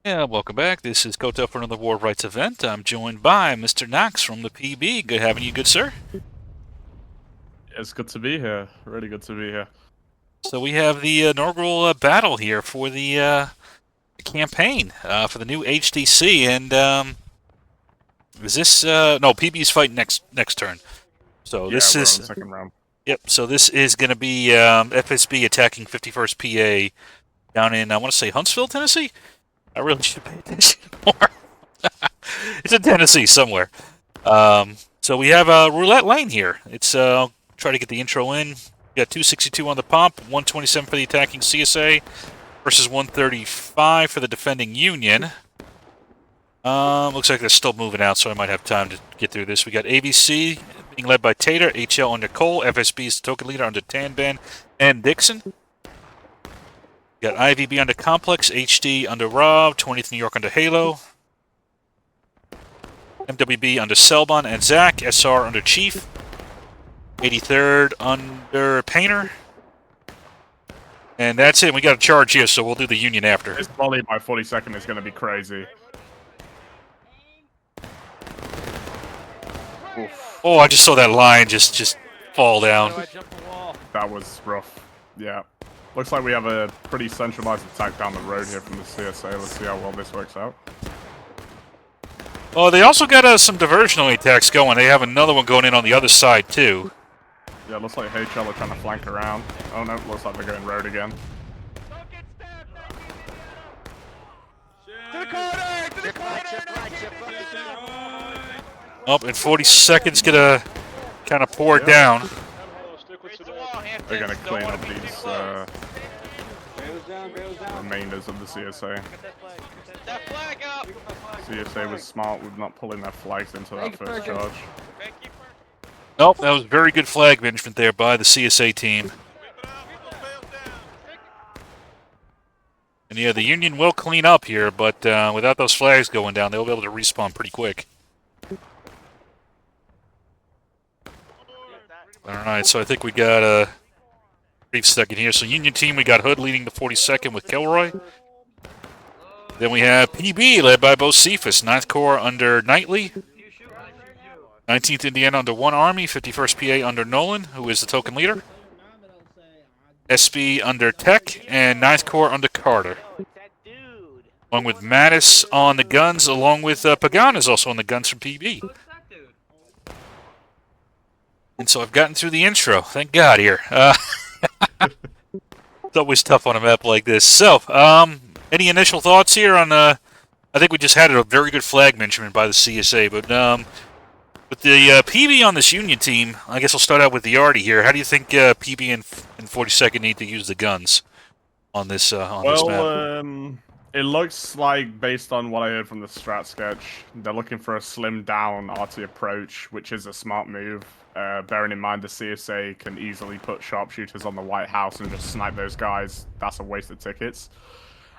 Yeah, welcome back. This is Koto for another War Rights event. I'm joined by Mr. Knox from the PB. Good having you, good sir. It's good to be here. Really good to be here. So we have the inaugural battle here for the campaign for the new HDC, and is this no PB's fight next turn. So Yeah, this we're on the is second round. yep. So this is going to be FSB attacking 51st PA down in I want to say Huntsville, Tennessee. I really should pay attention more. It's in Tennessee somewhere. So we have a roulette lane here. It's I'll try to get the intro in. We got 262 on the pump, 127 for the attacking CSA versus 135 for the defending Union. Looks like they're still moving out, so I might have time to get through this. We got ABC being led by Tater, HL under Cole, FSB is the token leader under Tanban and Dixon. We got IVB under Complex, HD under Rob, 20th New York under Halo. MWB under Selbon and Zach, SR under Chief, 83rd under Painter, and that's it. We got a charge here, so we'll do the Union after. This volley by 42nd is going to be crazy. Oof. Oh, I just saw that line just fall down. That was rough. Yeah. Looks like we have a pretty centralized attack down the road here from the CSA. Let's see how well this works out. Oh, they also got some diversionary attacks going. They have another one going in on the other side, too. Yeah, looks like HL are trying to flank around. Oh no, looks like they're going road again. To the corner! To the corner! Oh, and 40 seconds gonna kind of pour down. They're going to clean up these remainders of the CSA. CSA was smart with not pulling their flags into that first charge. Nope, that was very good flag management there by the CSA team. And yeah, the Union will clean up here, but without those flags going down, they'll be able to respawn pretty quick. Alright, so I think we got a brief second here. So Union team, we got Hood leading the 42nd with Kilroy. Then we have PB led by Bocephus, 9th Corps under Knightley. 19th Indiana under One Army, 51st PA under Nolan, who is the token leader. SB under Tech, and 9th Corps under Carter. Along with Mattis on the guns, along with Pagan is also on the guns from PB. And so I've gotten through the intro. Thank God here. It's always tough on a map like this. So, any initial thoughts here on, I think we just had a very good flag management by the CSA, but with the PB on this Union team, I guess I'll start out with the Artie here. How do you think PB and 42nd need to use the guns on this this map? It looks like, based on what I heard from the strat sketch, they're looking for a slimmed down RT approach, which is a smart move. Bearing in mind the CSA can easily put sharpshooters on the White House and just snipe those guys. That's a waste of tickets.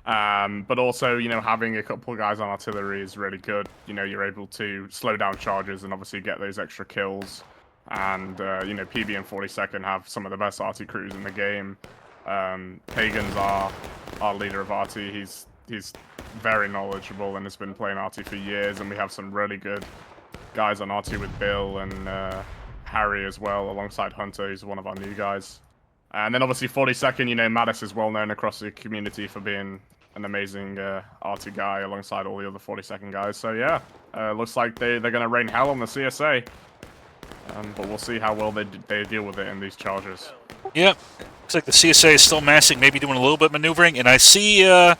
But also, you know, having a couple of guys on artillery is really good. You know, you're able to slow down charges and obviously get those extra kills. And, you know, PB and 42nd have some of the best RT crews in the game. Pagan's our leader of RT. He's very knowledgeable and has been playing RT for years. And we have some really good guys on RT with Bill and Harry as well, alongside Hunter, who's one of our new guys. And then obviously 42nd, you know, Mattis is well known across the community for being an amazing RT guy alongside all the other 42nd guys. So yeah, looks like they're going to rain hell on the CSA. But we'll see how well they deal with it in these charges. Yep. Looks like the CSA is still massing, maybe doing a little bit of maneuvering. And I see, I'm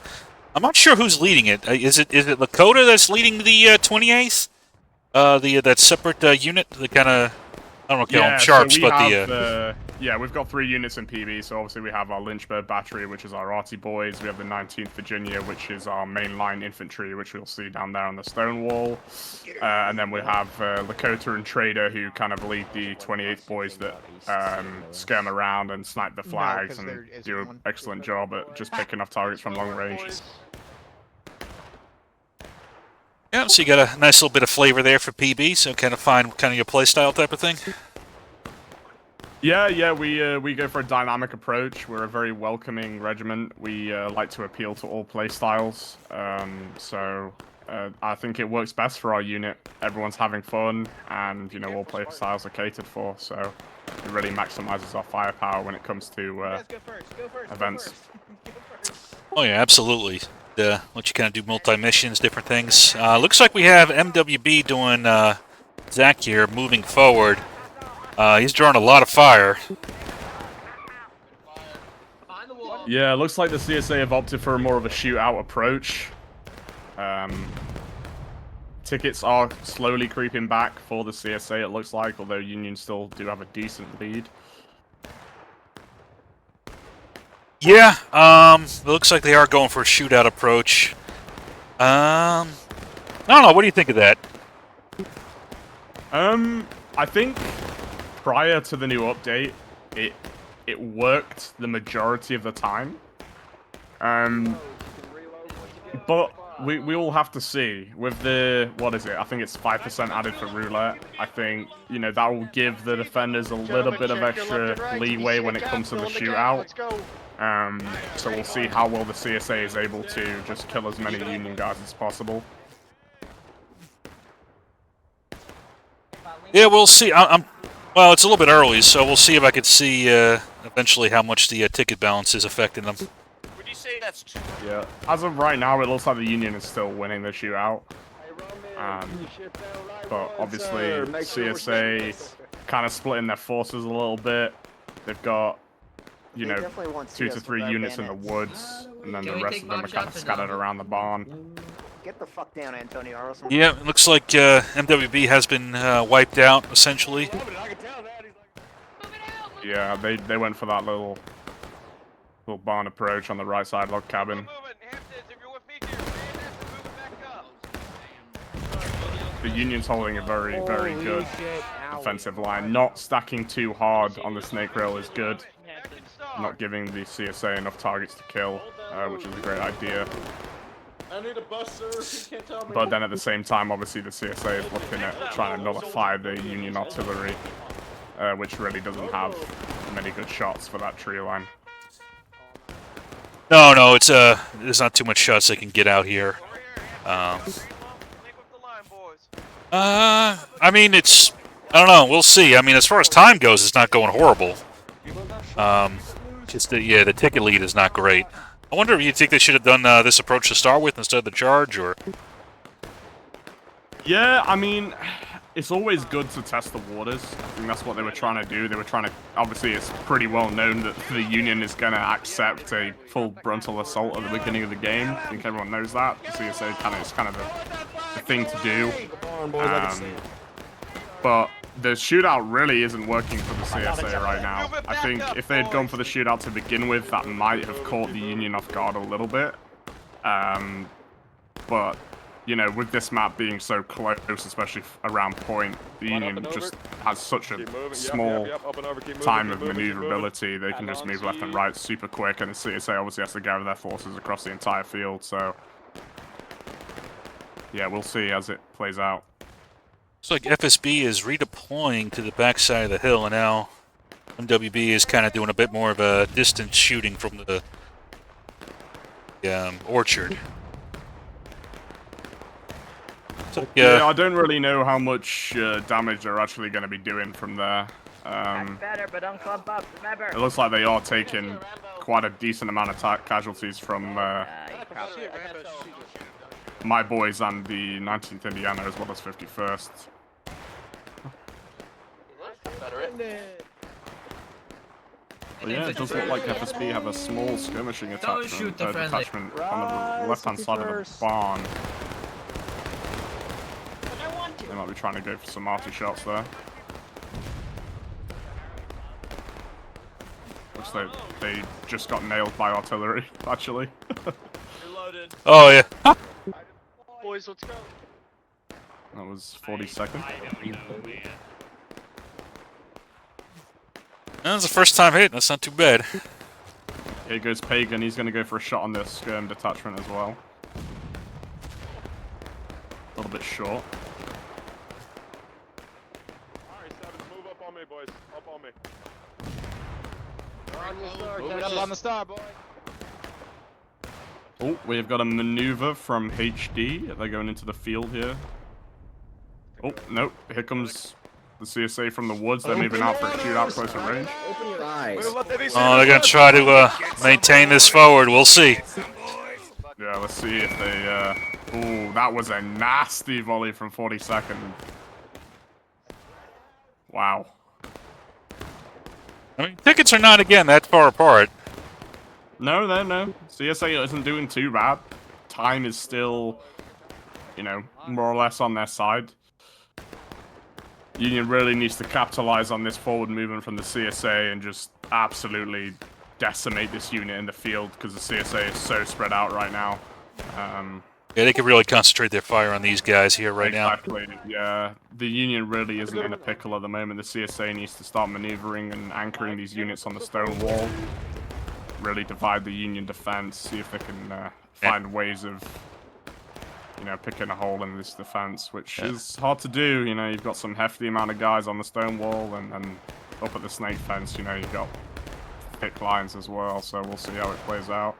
not sure who's leading it. Is it Lakota that's leading the 28th? That separate unit? The kind of, I don't know, call them sharps, so but yeah, we've got 3 units in PB. So obviously we have our Lynchburg Battery, which is our arty boys. We have the 19th Virginia, which is our mainline infantry, which we'll see down there on the stone wall. And then we have Lakota and Trader, who kind of lead the 28th boys that skirm around and snipe the flags and do an excellent job at just picking off targets from long range. yeah, so you got a nice little bit of flavor there for PB, so kind of find kind of your playstyle type of thing. Yeah, we go for a dynamic approach. We're a very welcoming regiment. We like to appeal to all play styles. So I think it works best for our unit. Everyone's having fun, and you know all play styles are catered for. So it really maximizes our firepower when it comes to Go first. events. Oh yeah, absolutely. Let you kind of do multi-missions, different things. Looks like we have MWB doing Zach here, moving forward. He's drawing a lot of fire. Yeah, it looks like the CSA have opted for more of a shootout approach. Tickets are slowly creeping back for the CSA, it looks like, although Union still do have a decent lead. Yeah, it looks like they are going for a shootout approach. I don't know. What do you think of that? I think prior to the new update, it worked the majority of the time. But we all have to see with the, what is it? I think it's 5% added for Roulette. I think, you know, that will give the defenders a little bit of extra leeway when it comes to the shootout. So we'll see how well the CSA is able to just kill as many Union guys as possible. Yeah, we'll see. Well, it's a little bit early, so we'll see if I could see eventually how much the ticket balance is affecting them. Would you say that's true? Yeah, as of right now, it looks like the Union is still winning the shootout. But obviously, CSA kind of splitting their forces a little bit. They've got, you know, 2 to 3 units in the woods, and then the rest of them are kind of scattered around the barn. Get the fuck down, Antonio. Or else Yeah, it looks like MWB has been wiped out, essentially. Yeah, they went for that little barn approach on the right side log cabin. The Union's holding a very good defensive line. Not stacking too hard on the snake rail is good. Not giving the CSA enough targets to kill, which is a great idea. I need a bus, sir. You can't tell me. But then at the same time, obviously the CSA is looking at trying to nullify the Union artillery, which really doesn't have many good shots for that tree line. No, it's there's not too much shots they can get out here. I mean, I don't know. We'll see. I mean, as far as time goes, it's not going horrible. Just the ticket lead is not great. I wonder if you think they should have done this approach to start with instead of the charge, or... Yeah, I mean, it's always good to test the waters. I think that's what they were trying to do. They were trying to... Obviously, it's pretty well known that the Union is going to accept a full frontal assault at the beginning of the game. I think everyone knows that. The CSA is kind of the thing to do. But the shootout really isn't working for the CSA right now. I think if they had gone for the shootout to begin with, that might have caught the Union off guard a little bit. But, you know, with this map being so close, especially around point, the Union just has such a small time of maneuverability. They can just move left and right super quick, and the CSA obviously has to gather their forces across the entire field, so... Yeah, we'll see as it plays out. Looks like FSB is redeploying to the backside of the hill, and now MWB is kind of doing a bit more of a distance shooting from the orchard. So, yeah, I don't really know how much damage they're actually going to be doing from there. better, but don't clump up. Remember. It looks like they are taking quite a decent amount of casualties from my boys and the 19th Indiana, as well as 51st. Well, yeah, it does look like FSB have a small skirmishing detachment on the left-hand side of the barn. They might be trying to go for some arty shots there. Looks like they just got nailed by artillery, actually. oh yeah. Boys, let's go. That was 42nd. That's the first time hit. That's not too bad. Here goes Pagan. He's going to go for a shot on this skirm detachment as well. A little bit short. Alright, Sevens, move up on me, boys. Up on me. Move up on the star, boy. Oh, we've got a maneuver from HD. They're going into the field here. Oh, nope. Here comes the CSA from the woods. They're moving out for a shootout closer range. Open your eyes. Oh, they're going to try to maintain this forward. We'll see. Yeah, let's see if they... Ooh, that was a nasty volley from 42nd. Wow. I mean, tickets are not, again, that far apart. No. CSA isn't doing too bad. Time is still, you know, more or less on their side. Union really needs to capitalize on this forward movement from the CSA and just absolutely decimate this unit in the field because the CSA is so spread out right now. Yeah, they could really concentrate their fire on these guys here right now. Exactly, yeah. The Union really isn't in a pickle at the moment. The CSA needs to start maneuvering and anchoring these units on the stone wall. Really divide the Union defense, see if they can find ways of, you know, picking a hole in this defense, which is hard to do. You know, you've got some hefty amount of guys on the stone wall, and up at the snake fence, you know, you've got thick lines as well, so we'll see how it plays out.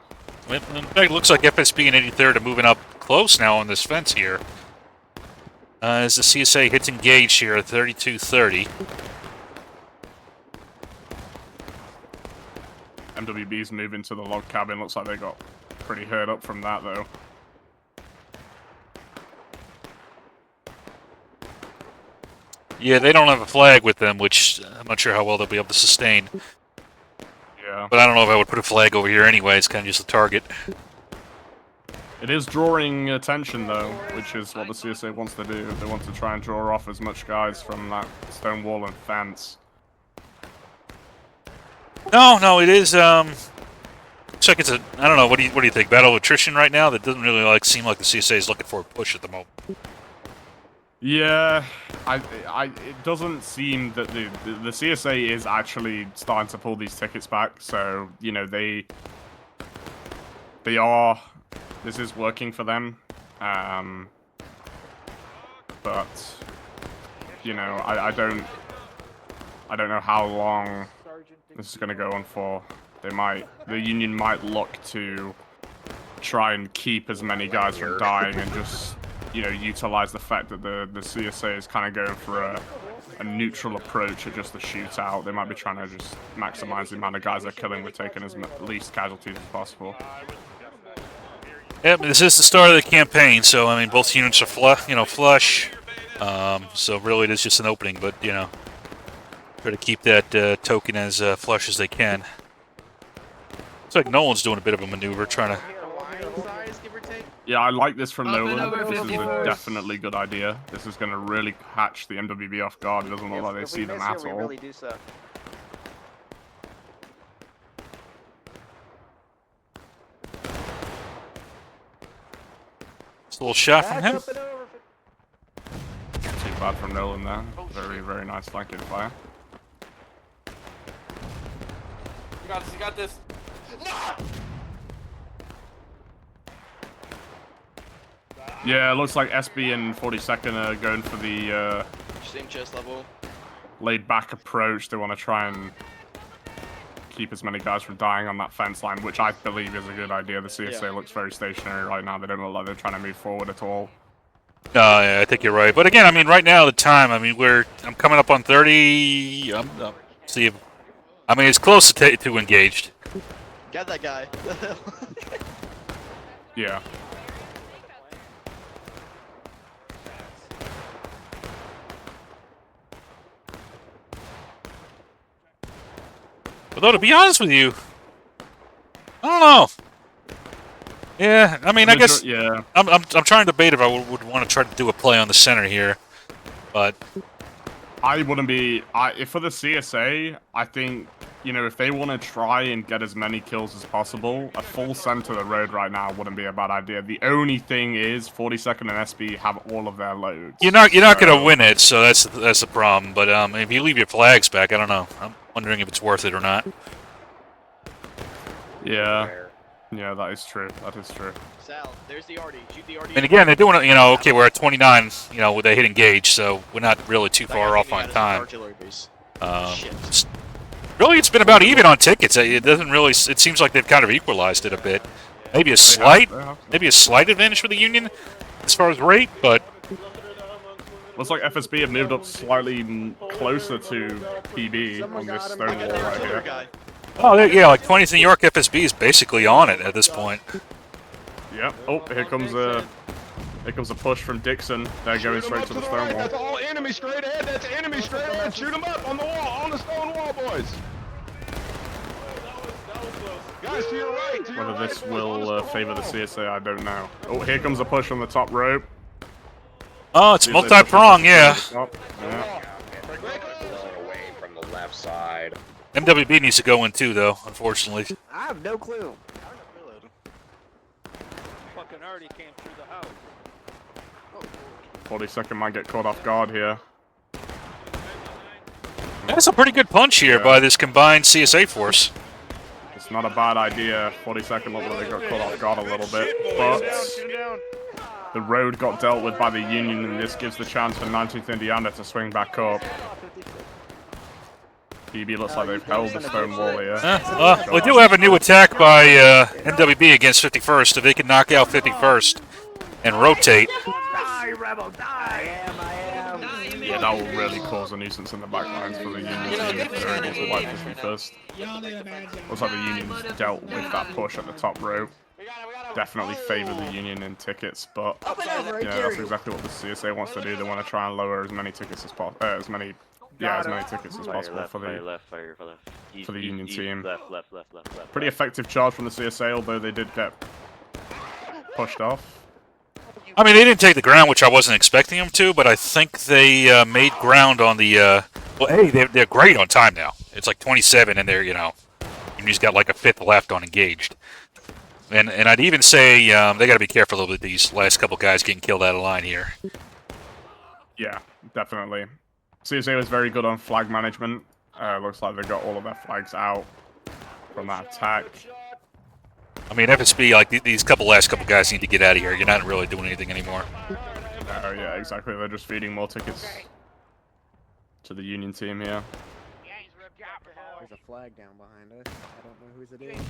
In fact, it looks like FSB and 83rd are moving up close now on this fence here. As the CSA hits engage here at 32-30. MWB's moving to the log cabin. Looks like they got pretty hurt up from that, though. Yeah, they don't have a flag with them, which I'm not sure how well they'll be able to sustain. Yeah. But I don't know if I would put a flag over here anyway. It's kind of just a target. It is drawing attention, though, which is what the CSA wants to do. They want to try and draw off as much guys from that stone wall and fence. No, it is. Looks like it's a. I don't know. What do you think? Battle of attrition right now. That doesn't really seem like the CSA is looking for a push at the moment. Yeah, it doesn't seem that the CSA is actually starting to pull these tickets back. So you know they are. This is working for them, but you know I don't know how long this is going to go on for. The Union might look to try and keep as many guys from dying and just, you know, utilize the fact that the CSA is kind of going for a neutral approach at just the shootout. They might be trying to just maximize the amount of guys they're killing with taking as least casualties as possible. Yeah, but this is the start of the campaign, so I mean both units are flush. So really it is just an opening, but you know, try to keep that token as flush as they can. Looks like Nolan's doing a bit of a maneuver, trying to. Yeah, I like this from Nolan. This is a definitely good idea. This is going to really catch the MWB off guard. It doesn't look like they see them at all. Really do so. It's a little shot from him. Too bad from Nolan there. Very, very nice flanking fire. You got this, you got this. Yeah, it looks like SB and 42nd are going for the Same chest level. laid-back approach. They want to try and keep as many guys from dying on that fence line, which I believe is a good idea. The CSA looks very stationary right now. They don't look like they're trying to move forward at all. Yeah, I think you're right. But again, I mean, right now the time. I mean, I'm coming up on 30. See, I mean, it's close to engaged. Got that guy. Yeah. Although to be honest with you, I don't know. Yeah, I mean, I guess Yeah. I'm trying to debate if I would want to try to do a play on the center here, but I wouldn't be. If for the CSA, I think, you know, if they want to try and get as many kills as possible, a full center of the road right now wouldn't be a bad idea. The only thing is, 42nd and SB have all of their loads. you're not going to win it, so that's the problem. But if you leave your flags back, I don't know. I'm wondering if it's worth it or not. Yeah. Yeah, that is true. That is true. Sal, there's the Artie. Shoot the Artie. And again, they're doing it. You know, okay, we're at 29. You know, they hit engage, so we're not really too That far guy's off taking on out his time. artillery base. Um, Shit. Really, it's been about even on tickets. It doesn't really. It seems like they've kind of equalized it a bit. Maybe a slight advantage for the Union as far as rate, but Looks like FSB have moved up slightly closer to PB on this stone wall right here. oh yeah, like 20th New York FSB is basically on it at this point. Yep. Oh, here comes a push from Dixon. They're going straight to the stone wall. That's all enemy straight ahead. That's enemy straight ahead. Shoot them up on the wall, on the stone wall, boys. Guys, to your right. To your Whether right, this boys, will on the stone favor the wall. CSA, I don't know. Oh, here comes a push on the top rope. Oh, it's See if they push multi-prong, it yeah. to the top. Yeah. Blowing away from the left side. MWB needs to go in too, though, unfortunately. I have no clue. Fucking already came through the house. 42nd might get caught off guard here. That's a pretty good punch here by this combined CSA force. It's not a bad idea. 42nd looked like they got caught off guard a little bit, but the road got dealt with by the Union, and this gives the chance for 19th Indiana to swing back up. PB looks like they've held the stone wall here. We do have a new attack by MWB against 51st. If they can knock out 51st and rotate. Die, rebel, die! I am. Yeah, that will really cause a nuisance in the back lines for the Union team if they're able to wipe 51st. Looks like the Union's dealt with that push at the top row. Definitely favor the Union in tickets, but yeah, that's exactly what the CSA wants to do. They want to try and lower as many tickets as possible. As many tickets as possible for the Union team. Left. Pretty effective charge from the CSA, although they did get pushed off. I mean, they didn't take the ground, which I wasn't expecting them to, but I think they made ground on the... well, hey, they're great on time now. It's like 27, and they're, you just got like a fifth left on engaged. And I'd even say they got to be careful with these last couple guys getting killed out of line here. Yeah, definitely. CSA was very good on flag management. Looks like they got all of their flags out from that attack. I mean, FSB, like, these last couple guys need to get out of here. You're not really doing anything anymore. Oh, yeah, exactly. They're just feeding more tickets to the Union team here. There's a flag down behind us. I don't know whose it is.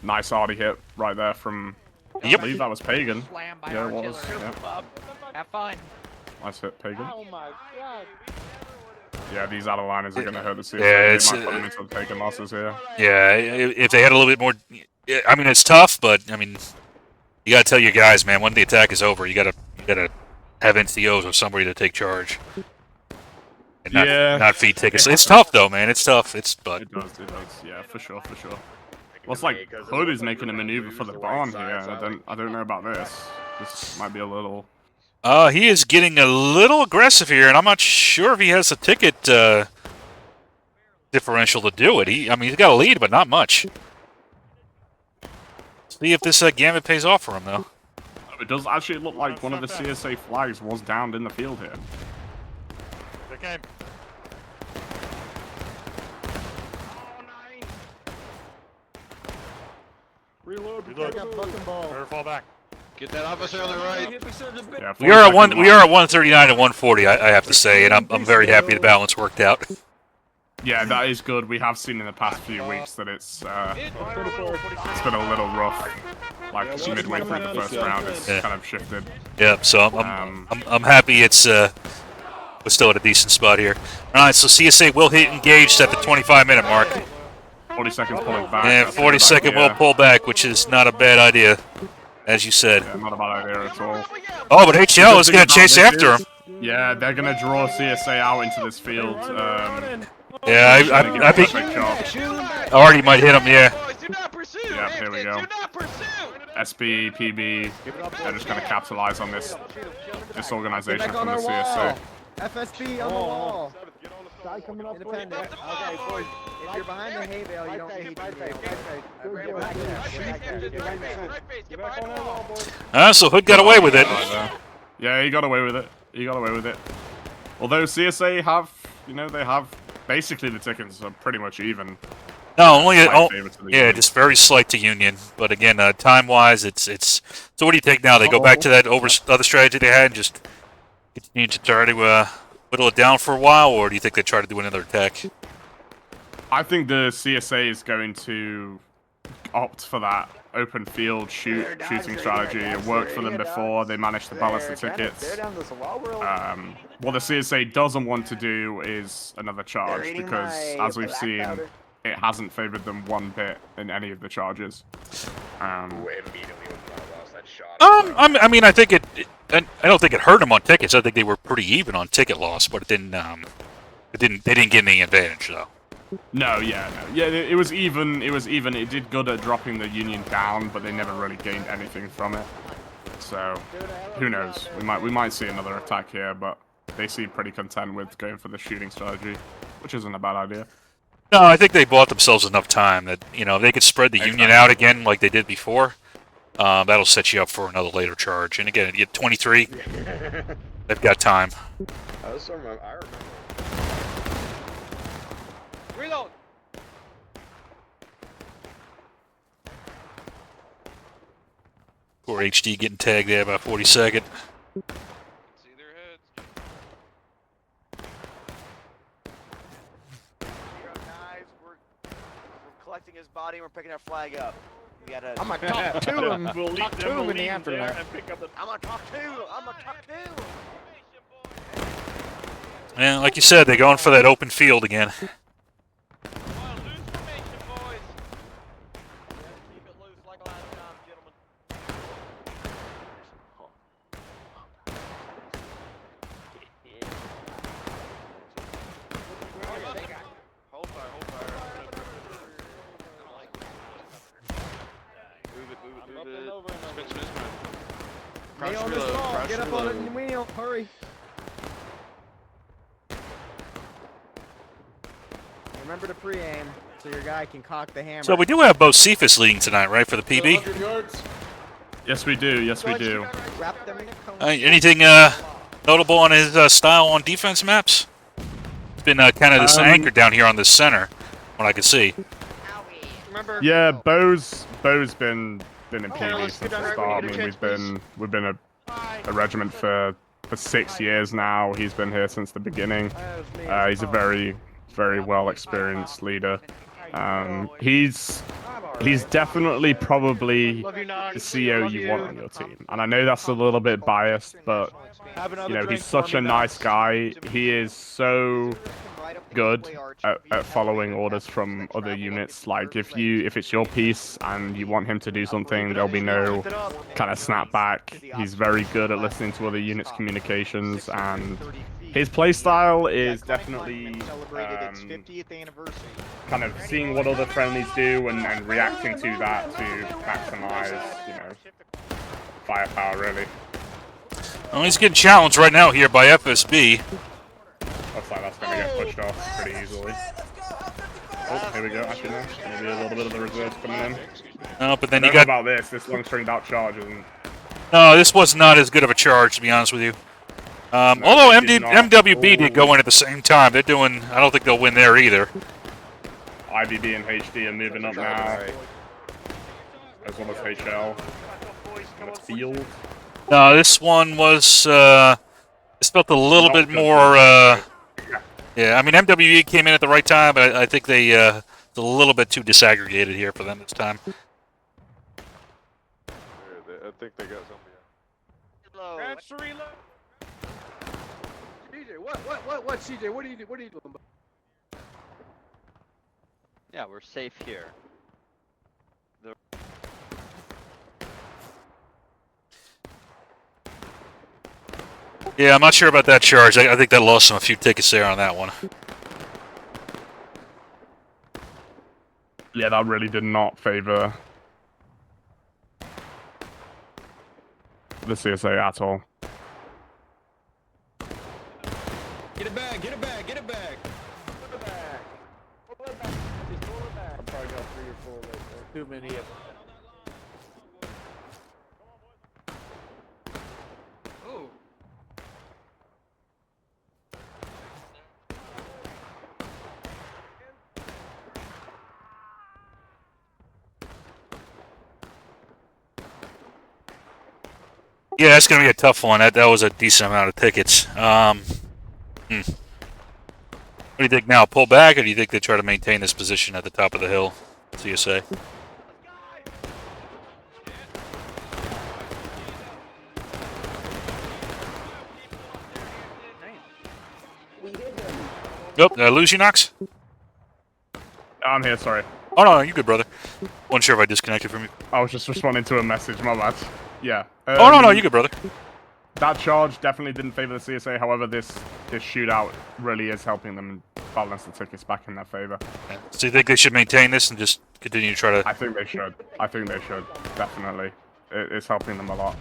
Nice arty hit right there from... I Yep. believe that was Pagan. Yeah, it was. Yeah. Have fun. Nice hit, Pagan. Oh my god. Yeah, these out-of-liners are going to hurt the CSA. Yeah, it's, they might put them into the Pagan losses here. Yeah, if they had a little bit more... I mean, it's tough, but, I mean, you got to tell your guys, man, when the attack is over, you got to have NCOs or somebody to take charge. And not feed tickets. It's tough, though, man. It's tough. But It does. Yeah, for sure. Well, it's like Hood is making a maneuver for the barn here. I don't know about this. This might be a little... he is getting a little aggressive here, and I'm not sure if he has the ticket differential to do it. I mean, he's got a lead, but not much. See if this gambit pays off for him, though. It does actually look like one of the CSA flags was downed in the field here. Okay. Reload. Better fall back. Get that officer on the right. Yeah, We are at 42nd we are at 139 and 140. I have to say, and I'm very happy the balance worked out. Yeah, that is good. We have seen in the past few weeks that it's been a little rough. Like midway through the first round, it's kind of shifted. Yeah, so I'm happy it's we're still at a decent spot here. All right, so CSA will hit engaged at the 25-minute mark. 40 seconds pulling back. And 42nd will pull back, which is not a bad idea, as you said. Yeah, not a bad idea at all. Oh, but HL is going to chase after him. Yeah, they're going to draw CSA out into this field. Yeah, I think already might hit him, yeah. Yeah, here we go. SB, PB, they're just going to capitalize on this disorganization from the CSA. FSB on the wall. Independent. Okay, boys. If you're behind the hay bale, you don't need to be. So Hood got away with it. Yeah, he got away with it. Although CSA have, they have basically the tickets are pretty much even. No, only Union. just very slight to Union. But again, time-wise, it's. So what do you think now? They go back to that other strategy they had and just continue to try to whittle it down for a while, or do you think they try to do another attack? I think the CSA is going to opt for that open field shooting strategy. It worked for them before. They managed to balance the tickets. What the CSA doesn't want to do is another charge because, as we've seen, it hasn't favored them one bit in any of the charges. Immediately lost that shot. I mean, I think I don't think it hurt them on tickets. I think they were pretty even on ticket loss, but it didn't. They didn't get any advantage though. No, yeah. It was even. It did good at dropping the Union down, but they never really gained anything from it. So, who knows? We might see another attack here, but they seem pretty content with going for the shooting strategy, which isn't a bad idea. No, I think they bought themselves enough time that if they could spread the Union out again like they did before. That'll set you up for another later charge. And again, you get 23. They've got time. I remember. Reload. Poor HD getting tagged there by 42nd. See their heads. Guys, we're collecting his body and we're picking our flag up. We gotta. I'm gonna talk to him. We'll Talk to him in the afterlife. I'm gonna talk to him. And like you said, they're going for that open field again. Get up on the wheel, hurry. Remember to pre-aim so your guy can cock the hammer. So we do have both Cephas leading tonight, right, for the PB? Yes, we do. Yes, we do. Wrap them in a cone. Anything notable on his style on defense maps? It's been kind of this anchor down here on the center, what I can see. Remember? Yeah, Bo's been in PB since the start. I mean, we've been a regiment for 6 years now. He's been here since the beginning. He's a very well experienced leader. He's definitely probably the CEO you want on your team. And I know that's a little bit biased, but he's such a nice guy. He is so good at following orders from other units. Like if it's your piece and you want him to do something, there'll be no kind of snap back. He's very good at listening to other units' communications, and his playstyle is definitely kind of seeing what other friendlies do and reacting to that to maximize, firepower, really. Well, he's getting challenged right now here by FSB. Looks like that's going to get pushed off pretty easily. Oh, here we go. Actually, no. Maybe a little bit of the reserves coming in. No, but then I you don't got... know about this long stringed out charge isn't... No, this was not as good of a charge, to be honest with you. Although MWB did go in at the same time. They're doing... I don't think they'll win there either. IBB and HD are moving up now. As well as HL. And the field. No, this one was... This felt a little bit more... Yeah, I mean, MWE came in at the right time, but I think they... it's a little bit too disaggregated here for them this time. I think they got something. CJ, what, CJ? What are you doing? Yeah, we're safe here. Yeah, I'm not sure about that charge. I think that lost them a few tickets there on that one. Yeah, that really did not favor the CSA at all. Get it back, get it back, get it back. I'll probably go 3 or 4 right there. Too many of them. Yeah, that's going to be a tough one. That was a decent amount of tickets. do you think now? Pull back, or do you think they try to maintain this position at the top of the hill? CSA. Nope, did I lose you, Knox? I'm here, sorry. Oh, no, you good, brother. Wasn't sure if I disconnected from you. I was just responding to a message, my bad. Yeah. Oh, no, you good, brother. That charge definitely didn't favor the CSA. However, this shootout really is helping them balance the tickets back in their favor. So you think they should maintain this and just continue to try to... I think they should. I think they should, definitely. It's helping them a lot.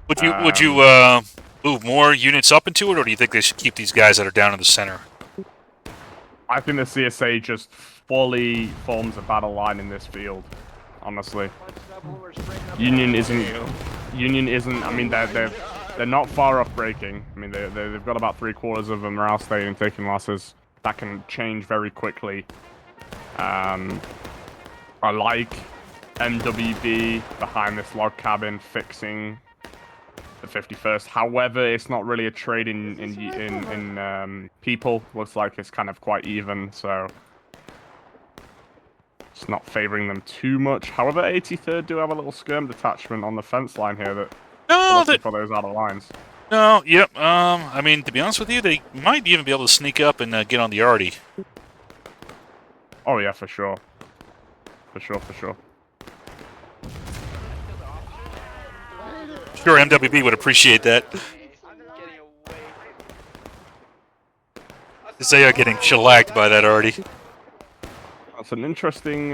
Would you move more units up into it, or do you think they should keep these guys that are down in the center? I think the CSA just fully forms a battle line in this field, honestly. Union isn't. I mean, they're not far off breaking. I mean, they've got about 3/4 of them morale staying and taking losses. That can change very quickly. I like MWB behind this log cabin fixing the 51st. However, it's not really a trade in people. Looks like it's kind of quite even, so it's not favoring them too much. However, 83rd do have a little skirm detachment on the fence line here that looking for those outer lines. No, yep. I mean, to be honest with you, they might even be able to sneak up and get on the Artie. Oh yeah, for sure. For sure. Sure, MWB would appreciate that. Because they are getting shellacked by that Artie. That's an interesting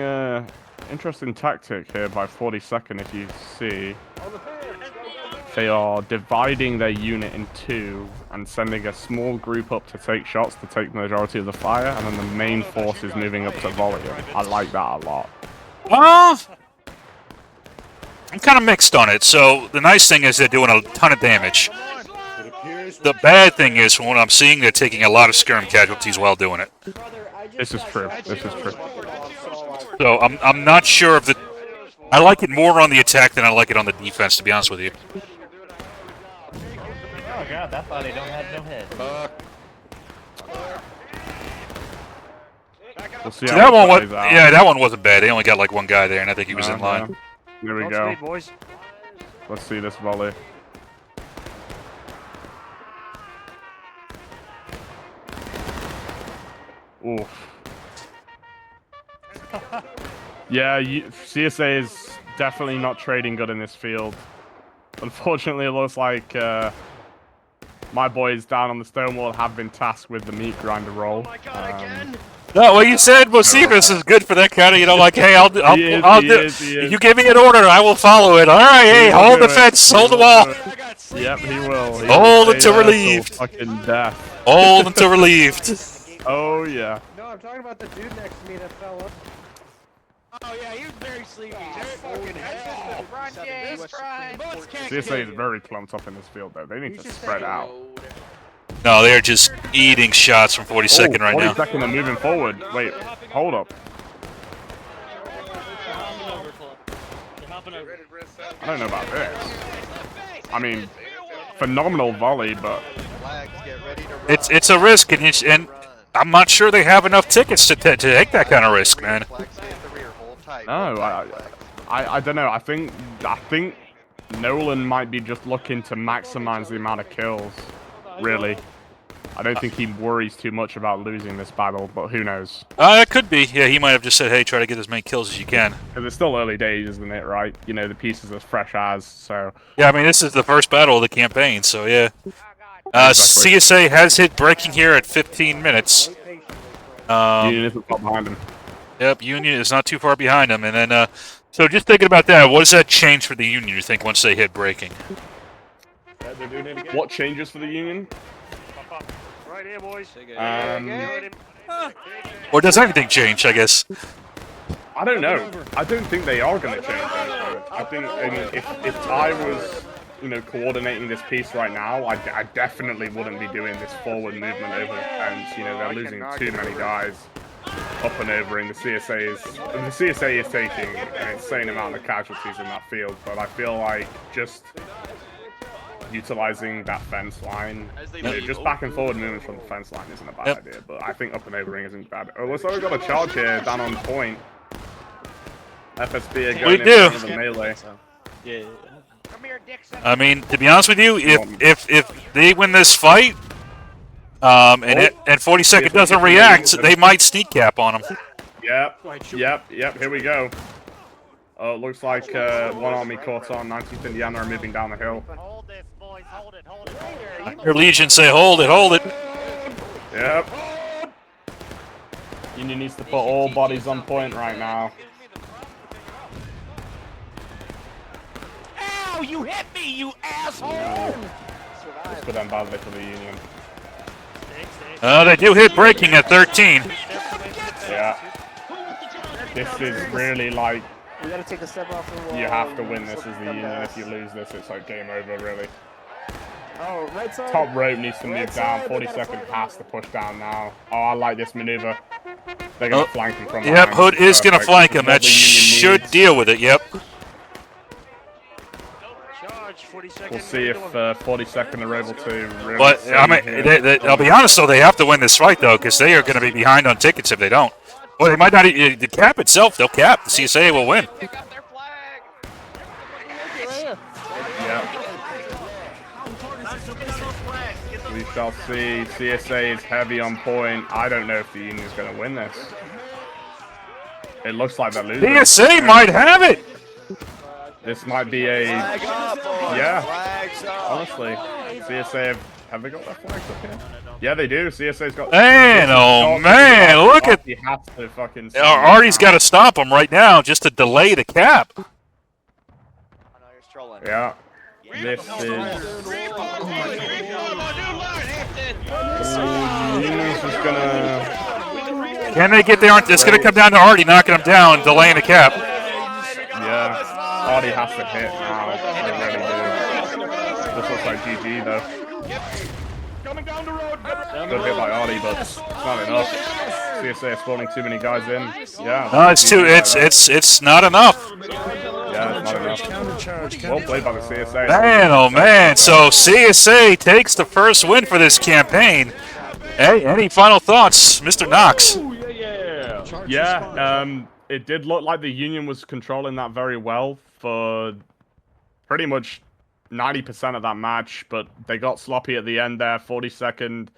tactic here by 42nd, if you see. They are dividing their unit in two and sending a small group up to take shots to take the majority of the fire, and then the main force is moving up to volley. I like that a lot. I'm kind of mixed on it. So the nice thing is they're doing a ton of damage. The bad thing is, from what I'm seeing, they're taking a lot of skirm casualties while doing it. This is true. So I'm not sure if the... I like it more on the attack than I like it on the defense, to be honest with you. Oh god, that body don't have no head. We'll see So how that one was, plays out. yeah, that one wasn't bad. They only got like one guy there, and I think he was in line. Here we go. Boys. Let's see this volley. Oof. Yeah, CSA is definitely not trading good in this field. Unfortunately, it looks like my boys down on the stone wall have been tasked with the meat grinder role. No, what you said, Bocephus is good for that kind of, you know, like, hey, I'll do. You give me an order, I will follow it. All right, hey, hold the fence, hold the wall. Yep, he will. Hold until relieved. Fucking death. Hold until relieved. Oh yeah. No, I'm talking about the dude next to me that fell up. Oh yeah, he was very sleepy. Fucking hell. Run, James, run. CSA is very clumped up in this field, though. They need to spread out. No, they're just eating shots from 42nd right now. 42nd are moving forward. Wait, hold up. I don't know about this. I mean, phenomenal volley, but it's a risk, and I'm not sure they have enough tickets to take that kind of risk, man. No, I don't know. I think Nolan might be just looking to maximize the amount of kills. Really, I don't think he worries too much about losing this battle, but who knows? It could be. Yeah, he might have just said, "Hey, try to get as many kills as you can." Because it's still early days, isn't it? Right? You know, the pieces are fresh as. So yeah, I mean, this is the first battle of the campaign, so yeah. Exactly. CSA has hit breaking here at 15 minutes. Union isn't far behind him. Yep, Union is not too far behind them, and then so just thinking about that, what does that change for the Union? You think once they hit breaking? What changes for the Union? Right here, boys. Or does anything change? I guess. I don't know. I don't think they are going to change anything. I think if I was, you know, coordinating this piece right now, I definitely wouldn't be doing this forward movement over the fence. You know, they're losing too many guys up and over, and the CSA is taking an insane amount of casualties in that field. But I feel like just utilizing that fence line. Just back and forward movements from the fence line isn't a bad idea, but I think up and over ring isn't bad. Oh, looks like we've got a charge here down on point. FSB are going in for the melee. Yeah. Come here, Dixon. I mean, to be honest with you, if they win this fight, and 42nd doesn't react, they might sneak cap on them. Yep. Here we go. Oh, it looks like one army caught on. 19th Indiana are moving down the hill. Hold this, boys. Hold it. Your Legion say, hold it. Yep. Union needs to put all bodies on point right now. Ow! You hit me, you asshole! It's for them badly for the Union. They do hit breaking at 13. Yeah. This is really like... We gotta take a step off the wall. You have to win this as the Union. If you lose this, it's like game over, really. Oh, right side. Top rope needs to move down. 42nd has to push down now. Oh, I like this maneuver. They're going to flank him from behind. Yep, Hood is going to flank him. That should deal with it, yep. We'll see if 42nd are able to really... But, I mean, I'll be honest, though, they have to win this fight, though, because they are going to be behind on tickets if they don't. Well, they might not... The cap itself, they'll cap. The CSA will win. They got their flag. Yeah. We shall see. CSA is heavy on point. I don't know if the Union's going to win this. It looks like they're losing. CSA might have it! This might be a... Yeah. Honestly. CSA have they got their flags up here? Yeah, they do. CSA's got... Man, oh man, look at... He has to fucking... Artie's got to stop him right now just to delay the cap. Yeah. This is... Union's just gonna... Can they get there? It's going to come down to Artie knocking him down, delaying the cap. Yeah. Artie has to hit now. They really do. This looks like GG though. Coming down the road. Good hit by Artie, but it's not enough. CSA is spawning too many guys in. Yeah. No, it's too. It's not enough. Yeah, it's not enough. Well played by the CSA. Man, oh man. So CSA takes the first win for this campaign. Hey, any final thoughts, Mr. Knox? Yeah. It did look like the Union was controlling that very well for pretty much 90% of that match, but they got sloppy at the end there. 42nd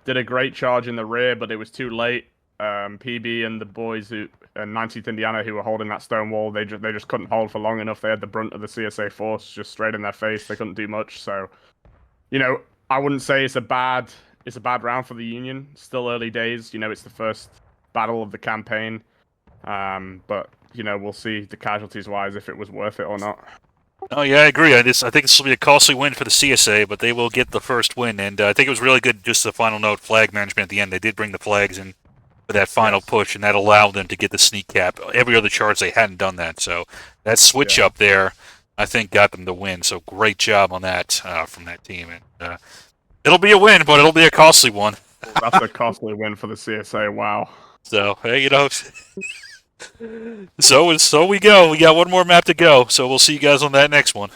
did a great charge in the rear, but it was too late. PB and the boys and 19th Indiana who were holding that stone wall, they just couldn't hold for long enough. They had the brunt of the CSA force just straight in their face. They couldn't do much. So, you know, I wouldn't say it's a bad round for the Union. Still early days. You know, it's the first battle of the campaign. But you know, we'll see the casualties wise if it was worth it or not. Oh yeah, I agree. I think this will be a costly win for the CSA, but they will get the first win. And I think it was really good. Just the final note, flag management at the end. They did bring the flags in for that final push, and that allowed them to get the sneak cap. Every other charge they hadn't done that, so that switch up there, I think, got them the win. So great job on that from that team. And it'll be a win, but it'll be a costly one. That's a costly win for the CSA. Wow. So hey, you know. So we go. We got one more map to go, so we'll see you guys on that next one.